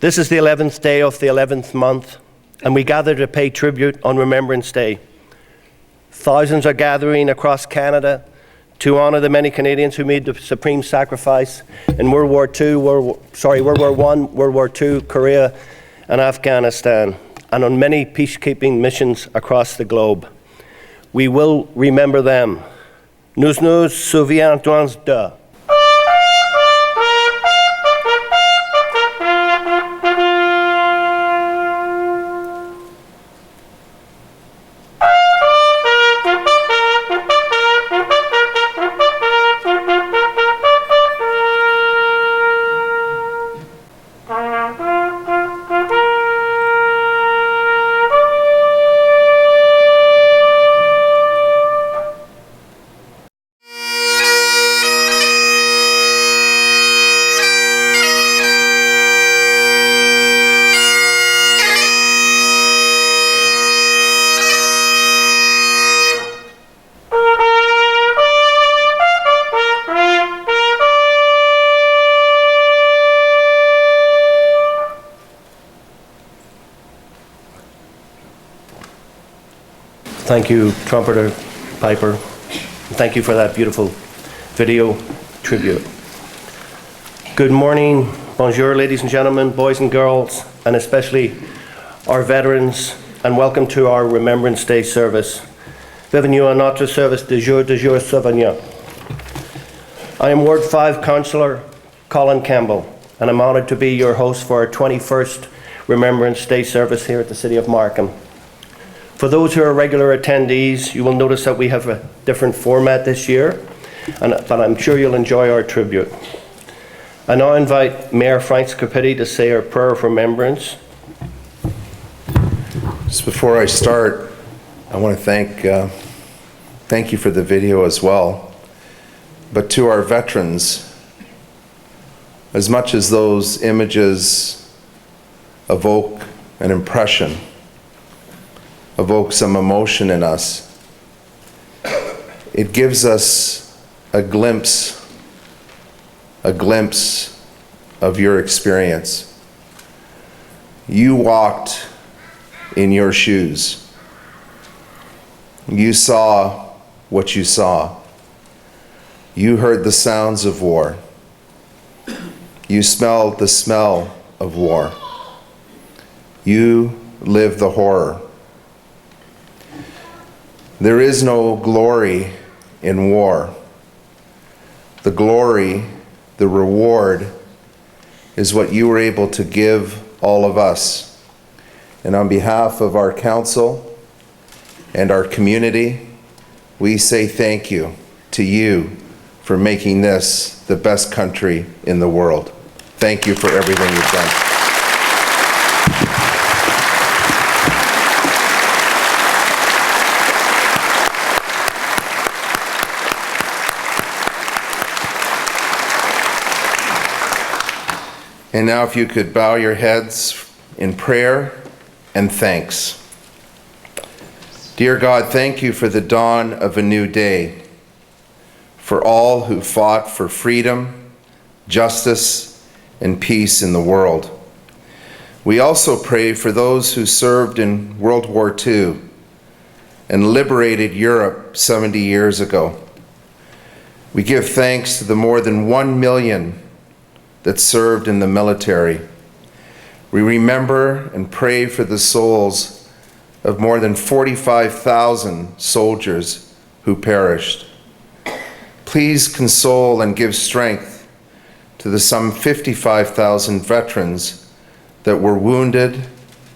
This is the 11th day of the 11th month, and we gather to pay tribute on Remembrance Day. Thousands are gathering across Canada to honour the many Canadians who made the supreme sacrifice in World War I, World War II, Korea and Afghanistan, and on many peacekeeping missions across the globe. We will remember them. Nous nous souviendrons d'eux. Thank you, trumpeter, piper. Thank you for that beautiful video tribute. Good morning, bonjour, ladies and gentlemen, boys and girls, and especially our veterans, and welcome to our Remembrance Day service. Bienvenue à notre service de jour souvenir. I am Ward 5 Councillor Colin Campbell, and I'm honoured to be your host for our 21st Remembrance Day service here at the City of Markham. For those who are regular attendees, you will notice that we have a different format this year, but I'm sure you'll enjoy our tribute. I now invite Mayor Frank Scarpitti to say our prayer of remembrance. Just before I start, I want to thank you for the video as well. But to our veterans, as much as those images evoke an impression, evoke some emotion in us, it gives us a glimpse of your experience. You walked in your shoes. You saw what you saw. You heard the sounds of war. You smelled the smell of war. You lived the horror. There is no glory in war. The glory, the reward, is what you were able to give all of us. And on behalf of our council and our community, we say thank you to you for making this the best country in the world. Thank you for everything you've done. And now if you could bow your heads in prayer and thanks. Dear God, thank you for the dawn of a new day, for all who fought for freedom, justice, and peace in the world. We also pray for those who served in World War II and liberated Europe 70 years ago. We give thanks to the more than 1 million that served in the military. We remember and pray for the souls of more than 45,000 soldiers who perished. Please console and give strength to the some 55,000 veterans that were wounded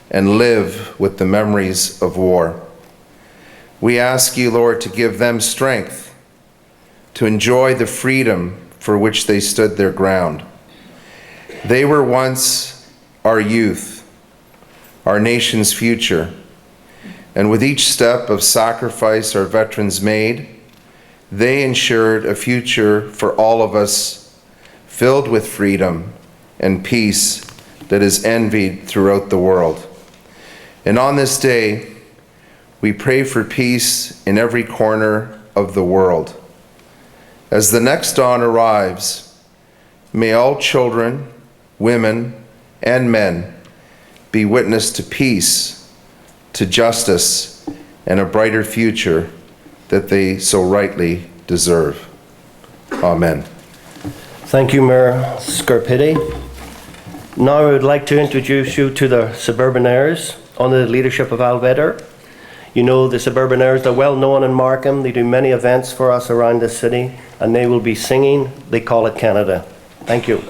and live with the memories of war. We ask you, Lord, to give them strength to enjoy the freedom for which they stood their ground. They were once our youth, our nation's future, and with each step of sacrifice our veterans made, they ensured a future for all of us filled with freedom and peace that is envied throughout the world. And on this day, we pray for peace in every corner of the world. As the next dawn arrives, may all children, women, and men be witness to peace, to justice, and a brighter future that they so rightly deserve. Amen. Thank you, Mayor Scarpitti. Now I would like to introduce you to the Suburban-Airs under the leadership of Al Vedder. You know the Suburban-Airs, they're well known in Markham. They do many events for us around the city, and they will be singing They Call It Canada. Thank you.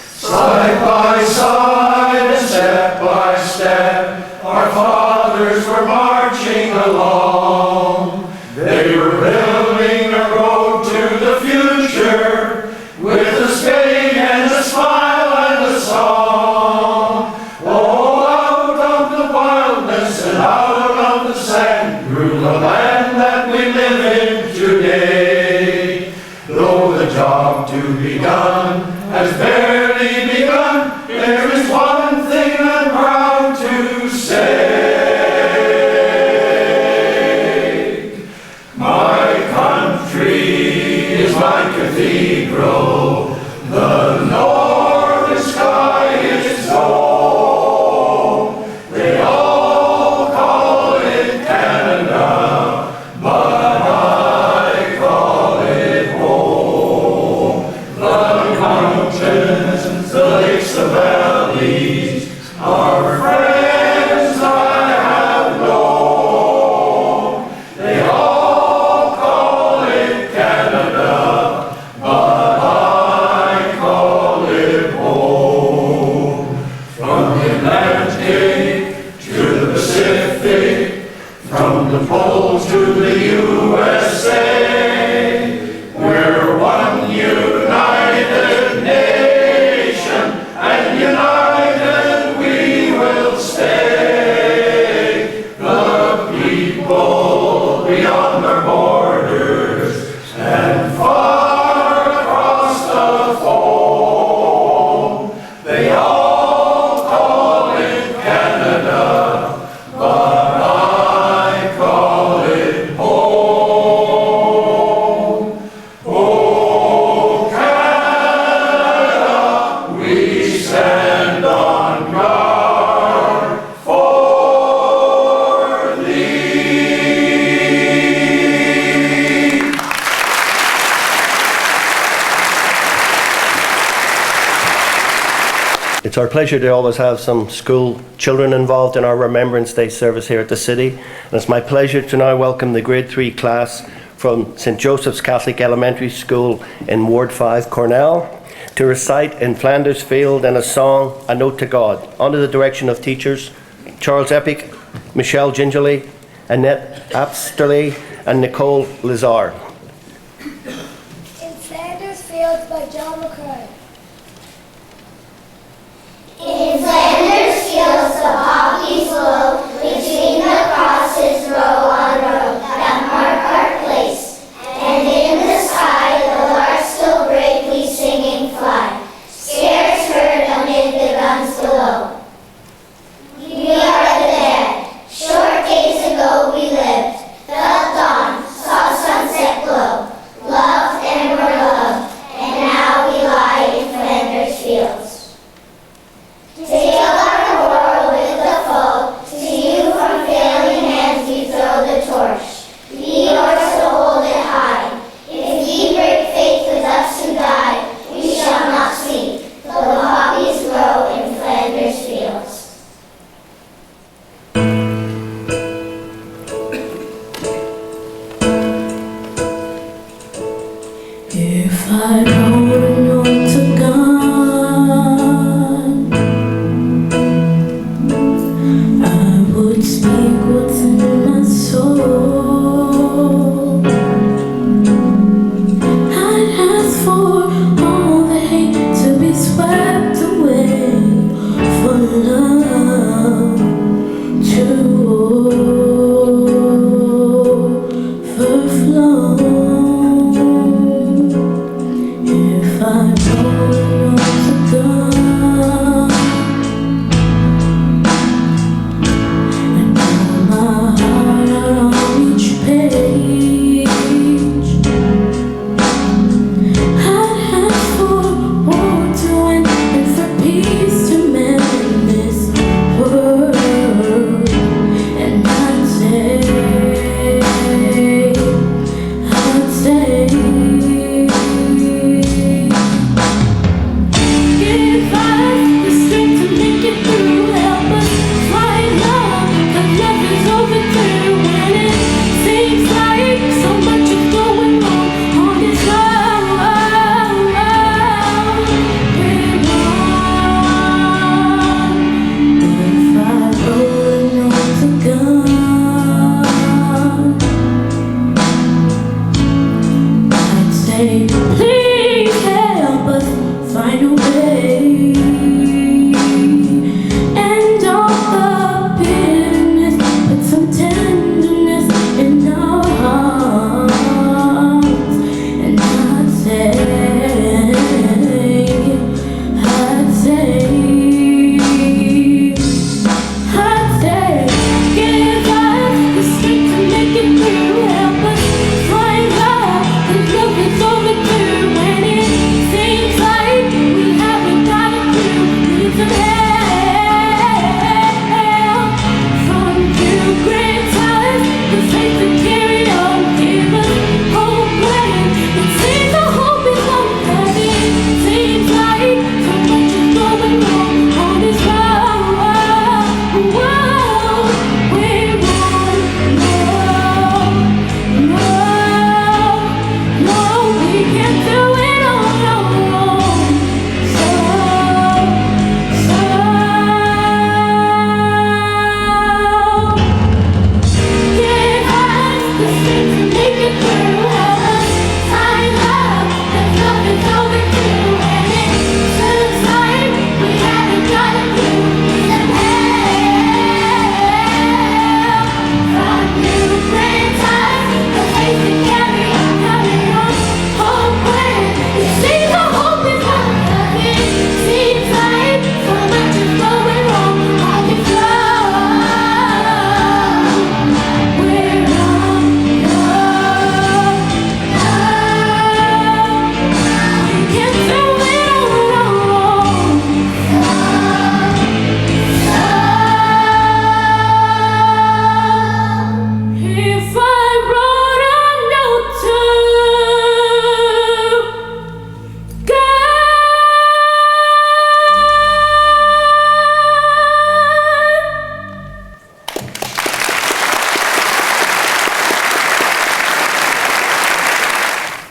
Side by side and step by step, our fathers were marching along. They were building a road to the future with a spade and a smile and a song. Oh, out of the wildness and out of the sand grew the land that we live in today. Though the job to be done has barely begun, there is one thing I'm proud to say. My country is my cathedral, the northern sky is home. They all call it Canada, but I call it home. The mountains, the lakes, the valleys, our friends I have known. They all call it Canada, but I call it home. From the Atlantic to the Pacific, from the poles to the USA, we're one united nation, and united we will stay. The people beyond our borders and far across the foam, they all call it Canada, but I call it home. Oh, Canada, we stand on guard for thee. It's our pleasure to always have some school children involved in our Remembrance Day service here at the city. And it's my pleasure to now welcome the grade 3 class from St. Joseph's Catholic Elementary School in Ward 5, Cornell, to recite in Flanders Field and a song, A Note to God, under the direction of teachers Charles Epic, Michelle Gingerly, Annette Apsterley, and Nicole Lazar. In Flanders Fields by John McCray. In Flanders fields the poppies blow, between the crosses row on row that mark our place. And in the sky the larks still bravely singing fly, scarce heard amid the guns below. We are the dead, short days ago we lived, felt dawn, saw sunset glow, loved and were loved, and now we lie in Flanders fields. Take up our quarrel with the foe, to you from failing hands we throw the torch. Be yours to hold it high. If ye break faith with us who die, we shall not sleep, though the poppies grow in Flanders fields. If I wrote a note to God, I would speak what's in my soul. I'd ask for all the hate to be swept away, for love to overflow. If I wrote to God and pour my heart out on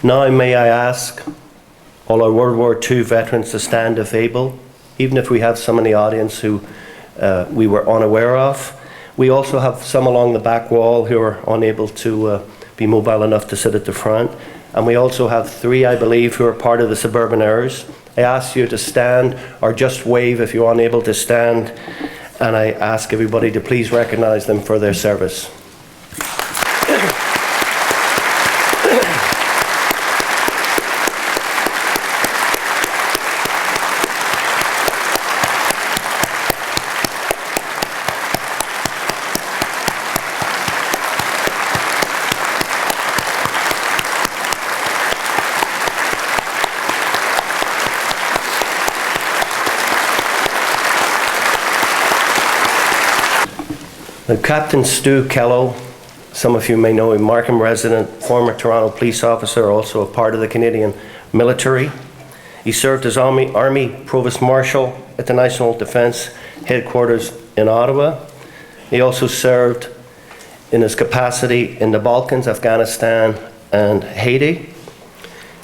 Now may I ask all our World War II veterans to stand if able, even if we have some in the audience who we were unaware of. We also have some along the back wall who are unable to be mobile enough to sit at the front. And we also have 3, I believe, who are part of the Suburban Heirs. I ask you to stand or just wave if you're unable to stand. And I ask everybody to please recognize them for their service. And Captain Stu Kello, some of you may know him, Markham resident, former Toronto police officer, also a part of the Canadian military. He served as Army Provost Marshal at the National Defence Headquarters in Ottawa. He also served in his capacity in the Balkans, Afghanistan, and Haiti.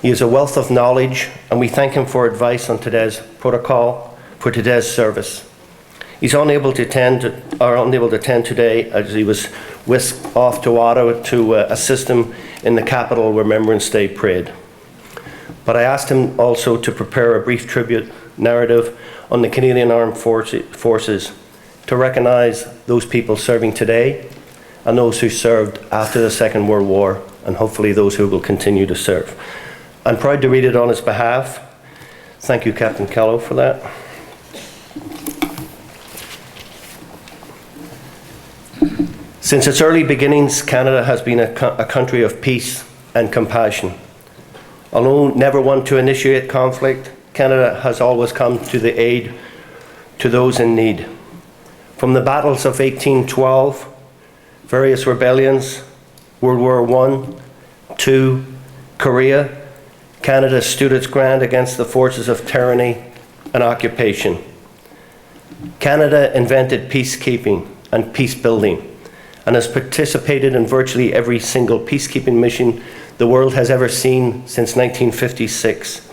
He has a wealth of knowledge, and we thank him for advice on today's protocol for today's service. He's unable to attend today as he was whisked off to Ottawa to assist him in the Capital Remembrance Day parade. But I asked him also to prepare a brief tribute narrative on the Canadian Armed Forces to recognise those people serving today and those who served after the Second World War, and hopefully those who will continue to serve. I'm proud to read it on his behalf. Thank you, Captain Kello, for that. Since its early beginnings, Canada has been a country of peace and compassion. Although never one to initiate conflict, Canada has always come to the aid to those in need. From the battles of 1812, various rebellions, World War I, II, Korea, Canada stood its ground against the forces of tyranny and occupation. Canada invented peacekeeping and peace building, and has participated in virtually every single peacekeeping mission the world has ever seen since 1956.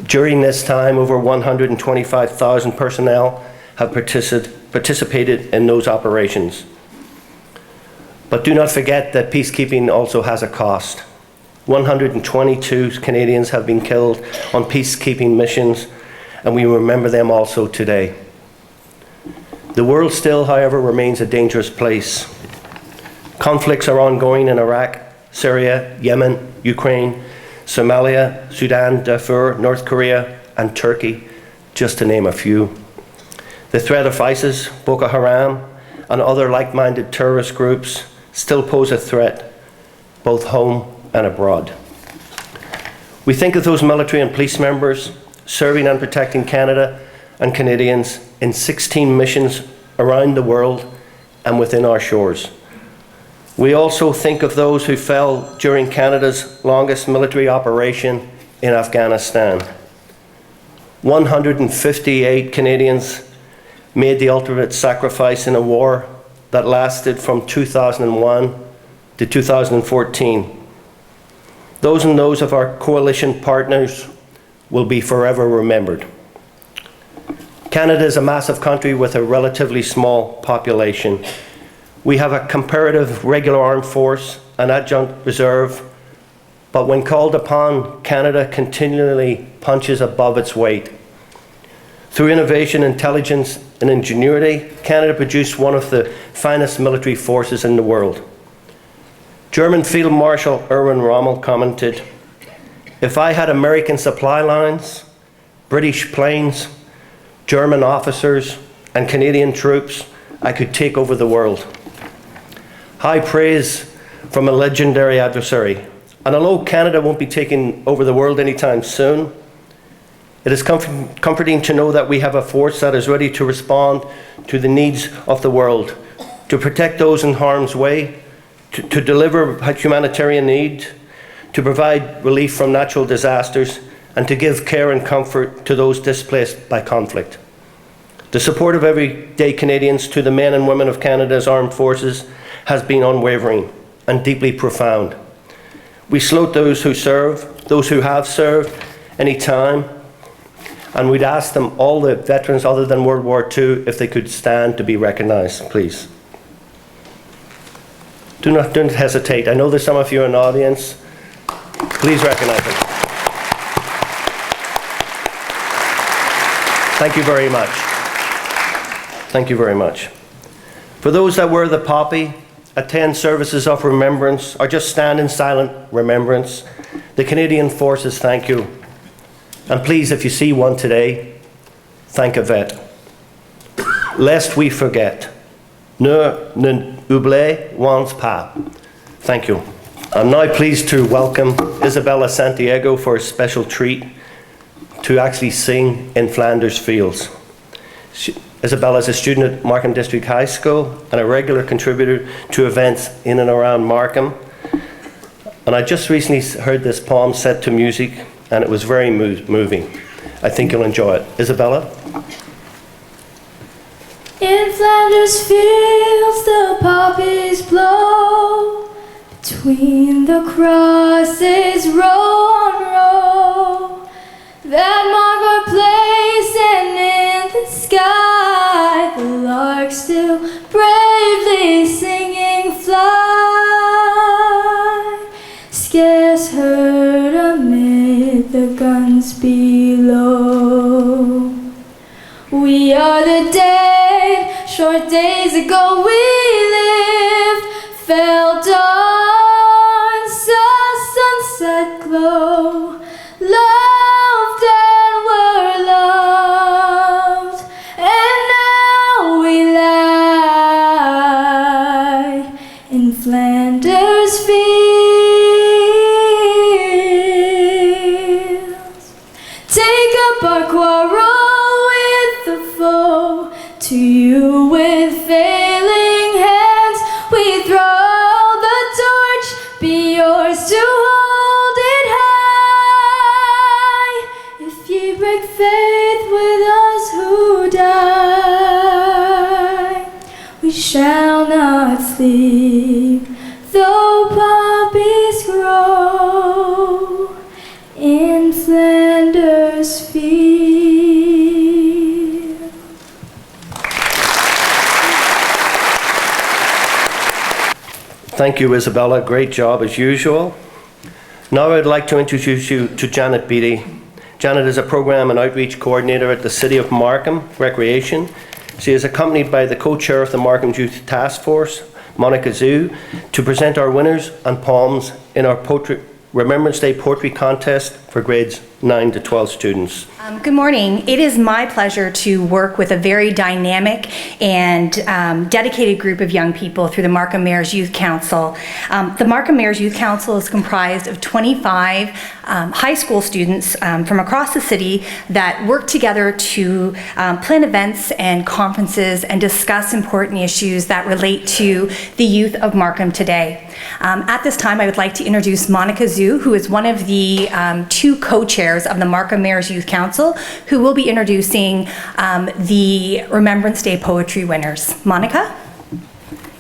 During this time, over 125,000 personnel have participated in those operations. But do not forget that peacekeeping also has a cost. 122 Canadians have been killed on peacekeeping missions, and we remember them also today. The world still, however, remains a dangerous place. Conflicts are ongoing in Iraq, Syria, Yemen, Ukraine, Somalia, Sudan, Darfur, North Korea, and Turkey, just to name a few. The threat of ISIS, Boko Haram, and other like-minded terrorist groups still pose a threat, both home and abroad. We think of those military and police members serving and protecting Canada and Canadians in 16 missions around the world and within our shores. We also think of those who fell during Canada's longest military operation in Afghanistan. 158 Canadians made the ultimate sacrifice in a war that lasted from 2001 to 2014. Those and those of our coalition partners will be forever remembered. Canada is a massive country with a relatively small population. We have a comparative regular armed force, an adjunct reserve, but when called upon, Canada continually punches above its weight. Through innovation, intelligence, and ingenuity, Canada produced one of the finest military forces in the world. German Field Marshal Erwin Rommel commented, "If I had American supply lines, British planes, German officers, and Canadian troops, I could take over the world." High praise from a legendary adversary. And although Canada won't be taking over the world anytime soon, it is comforting to know that we have a force that is ready to respond to the needs of the world, to protect those in harm's way, to deliver humanitarian need, to provide relief from natural disasters, and to give care and comfort to those displaced by conflict. The support of everyday Canadians to the men and women of Canada's armed forces has been unwavering and deeply profound. We salute those who serve, those who have served any time, and we'd ask them, all the veterans other than World War II, if they could stand to be recognized, please. Don't hesitate. I know there's some of you in the audience. Please recognize them. Thank you very much. Thank you very much. For those that wear the poppy, attend services of remembrance, or just stand in silent remembrance, the Canadian Forces thank you. And please, if you see one today, thank a vet. Lest we forget. Ne oublions pas. Thank you. I'm now pleased to welcome Isabella Santiago for a special treat to actually sing in Flanders Fields. Isabella is a student at Markham District High School and a regular contributor to events in and around Markham. And I just recently heard this poem set to music, and it was very moving. I think you'll enjoy it. Isabella? In Flanders fields the poppies blow, between the crosses row on row, that mark our place, and in the sky the lark still bravely singing fly, scarce heard amid the guns below. We are the dead, short days ago we lived, fell dawn, saw sunset glow, loved and were loved, and now we lie in Flanders fields. Take up our quarrel to you with failing hands, we throw the torch, be yours to hold it high. If ye break faith with us who die, we shall not sleep, though poppies grow in Flanders fields. Thank you, Isabella. Great job as usual. Now I'd like to introduce you to Janet Beattie. Janet is a program and outreach coordinator at the City of Markham Recreation. She is accompanied by the co-chair of the Markham Youth Task Force, Monica Zhu, to present our winners and poems in our Remembrance Day Poetry Contest for grades 9 to 12 students. Good morning. It is my pleasure to work with a very dynamic and dedicated group of young people through the Markham Mayor's Youth Council. The Markham Mayor's Youth Council is comprised of 25 high school students from across the city that work together to plan events and conferences and discuss important issues that relate to the youth of Markham today. At this time, I would like to introduce Monica Zhu, who is one of the two co-chairs of the Markham Mayor's Youth Council, who will be introducing the Remembrance Day poetry winners. Monica?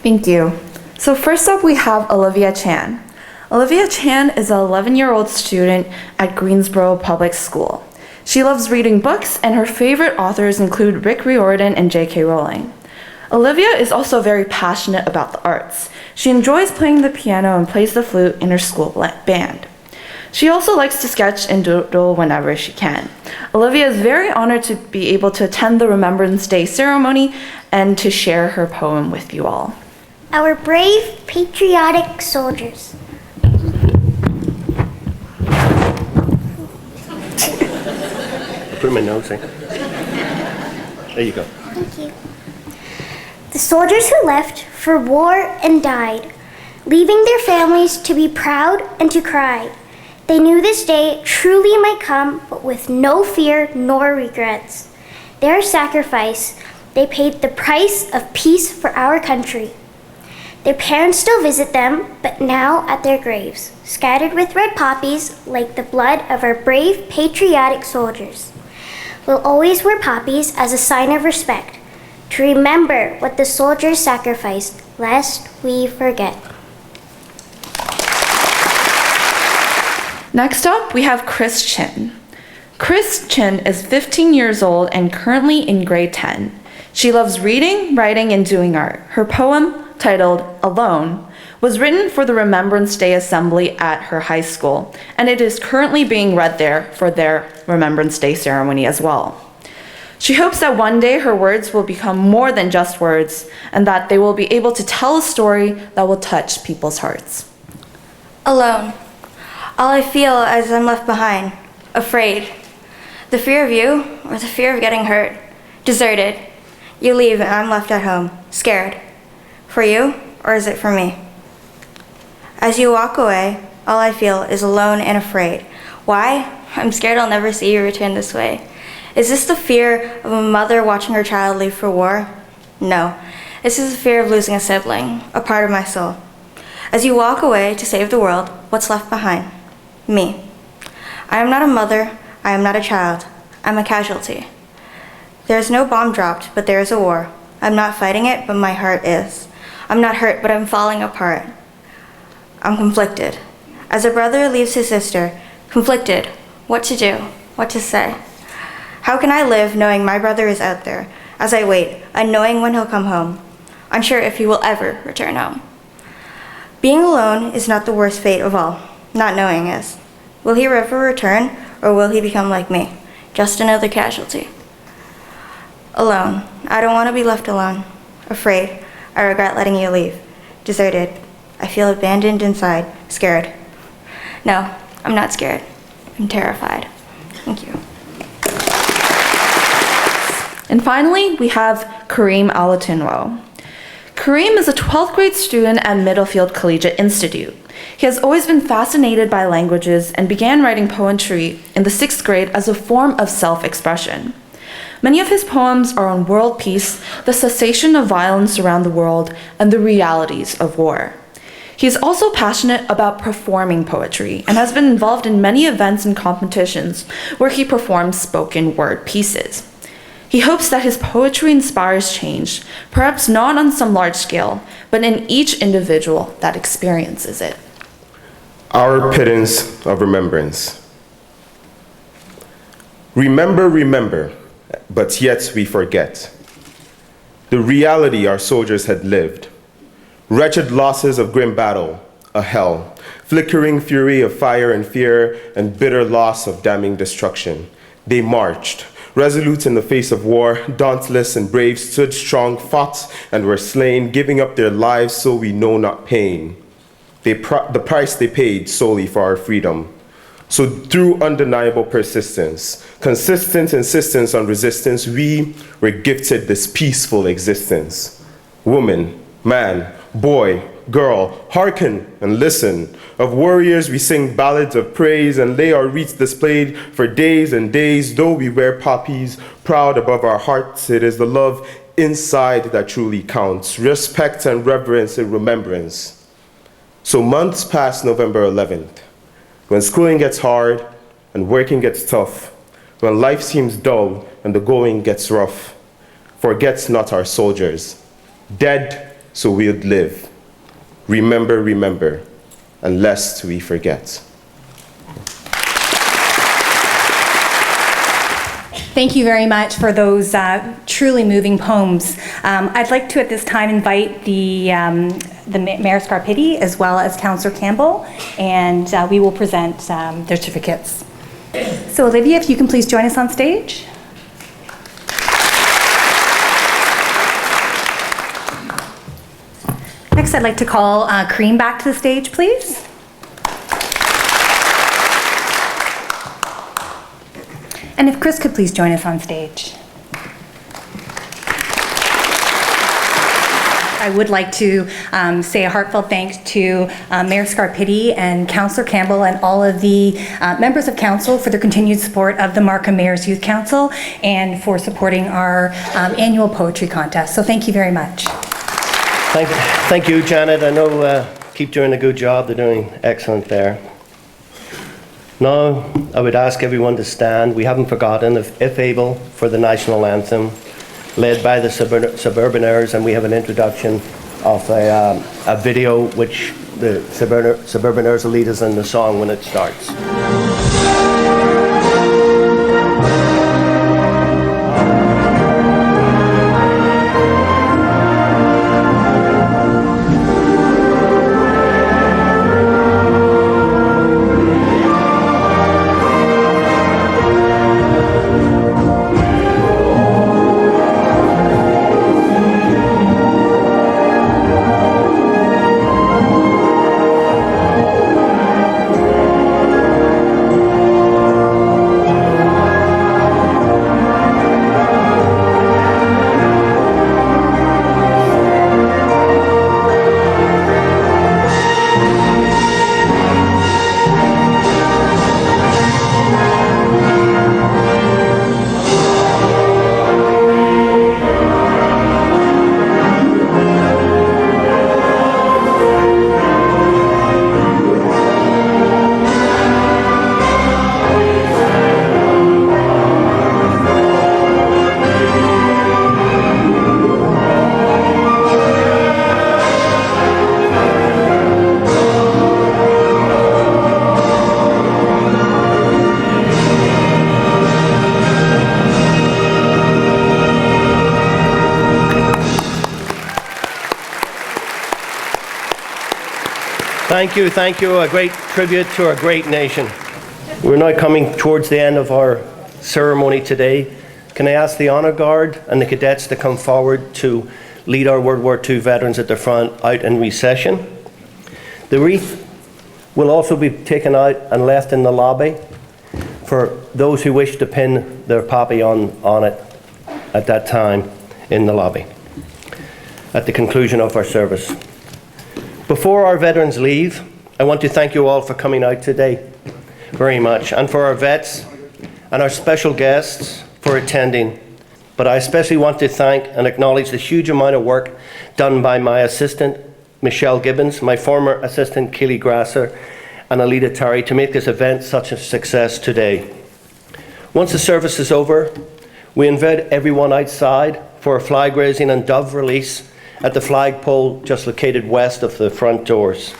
Thank you. So first up we have Olivia Chan. Olivia Chan is an 11-year-old student at Greensboro Public School. She loves reading books, and her favorite authors include Rick Riordan and J.K. Rowling. Olivia is also very passionate about the arts. She enjoys playing the piano and plays the flute in her school band. She also likes to sketch and doodle whenever she can. Olivia is very honored to be able to attend the Remembrance Day ceremony and to share her poem with you all. Our brave, patriotic soldiers. Put in my nose, eh? There you go. Thank you. The soldiers who left for war and died, leaving their families to be proud and to cry. They knew this day truly might come, but with no fear nor regrets. Their sacrifice, they paid the price of peace for our country. Their parents still visit them, but now at their graves, scattered with red poppies like the blood of our brave, patriotic soldiers. We'll always wear poppies as a sign of respect, to remember what the soldiers sacrificed, lest we forget. Next up, we have Chris Chin. Chris Chin is 15 years old and currently in grade 10. She loves reading, writing, and doing art. Her poem, titled Alone, was written for the Remembrance Day Assembly at her high school, and it is currently being read there for their Remembrance Day ceremony as well. She hopes that one day her words will become more than just words, and that they will be able to tell a story that will touch people's hearts. Alone. All I feel is I'm left behind, afraid. The fear of you, or the fear of getting hurt. Deserted. You leave and I'm left at home, scared. For you, or is it for me? As you walk away, all I feel is alone and afraid. Why? I'm scared I'll never see you return this way. Is this the fear of a mother watching her child leave for war? No. This is the fear of losing a sibling, a part of my soul. As you walk away to save the world, what's left behind? Me. I am not a mother, I am not a child. I'm a casualty. There is no bomb dropped, but there is a war. I'm not fighting it, but my heart is. I'm not hurt, but I'm falling apart. I'm conflicted. As a brother leaves his sister, conflicted. What to do? What to say? How can I live knowing my brother is out there, as I wait, unknowing when he'll come home, unsure if he will ever return home? Being alone is not the worst fate of all. Not knowing is. Will he ever return, or will he become like me, just another casualty? Alone. I don't want to be left alone. Afraid. I regret letting you leave. Deserted. I feel abandoned inside. Scared. No, I'm not scared. I'm terrified. Thank you. And finally, we have Kareem Alatunwo. Kareem is a 12th grade student at Middlefield Collegiate Institute. He has always been fascinated by languages and began writing poetry in the 6th grade as a form of self-expression. Many of his poems are on world peace, the cessation of violence around the world, and the realities of war. He is also passionate about performing poetry and has been involved in many events and competitions where he performs spoken word pieces. He hopes that his poetry inspires change, perhaps not on some large scale, but in each individual that experiences it. Our pittance of remembrance. Remember, remember, but yet we forget. The reality our soldiers had lived. Wretched losses of grim battle, a hell, flickering fury of fire and fear, and bitter loss of damning destruction. They marched, resolute in the face of war, dauntless and brave, stood strong, fought, and were slain, giving up their lives so we know not pain. The price they paid solely for our freedom. So through undeniable persistence, consistent insistence on resistance, we were gifted this peaceful existence. Woman, man, boy, girl, hearken and listen. Of warriors we sing ballads of praise and lay our wreaths displayed for days and days. Though we wear poppies proud above our hearts, it is the love inside that truly counts. Respect and reverence and remembrance. So months past November 11th, when schooling gets hard and working gets tough, when life seems dull and the going gets rough, forget not our soldiers, dead so we'll live. Remember, remember, and lest we forget. Thank you very much for those truly moving poems. I'd like to at this time invite the Mayor Scarpitti as well as Councillor Campbell, and we will present their certificates. So Olivia, if you can please join us on stage. Next, I'd like to call Kareem back to the stage, please. And if Chris could please join us on stage. I would like to say a heartfelt thanks to Mayor Scarpitti and Councillor Campbell and all of the members of council for their continued support of the Markham Mayor's Youth Council and for supporting our annual poetry contest. So thank you very much. Thank you, Janet. I know keep doing a good job. They're doing excellent there. Now, I would ask everyone to stand. We haven't forgotten, if able, for the national anthem, led by the Suburban Airs, and we have an introduction of a video which the Suburbaners will lead us in the song when it starts. Thank you. A great tribute to our great nation. We're now coming towards the end of our ceremony today. Can I ask the Honour Guard and the cadets to come forward to lead our World War II veterans at the front out in recession? The wreath will also be taken out and left in the lobby for those who wish to pin their poppy on it at that time in the lobby at the conclusion of our service. Before our veterans leave, I want to thank you all for coming out today very much, and for our vets and our special guests for attending. But I especially want to thank and acknowledge the huge amount of work done by my assistant, Michelle Gibbons, my former assistant, Keely Grasser, and Alita Terry to make this event such a success today. Once the service is over, we invite everyone outside for a flag raising and dove release at the flagpole just located west of the front doors.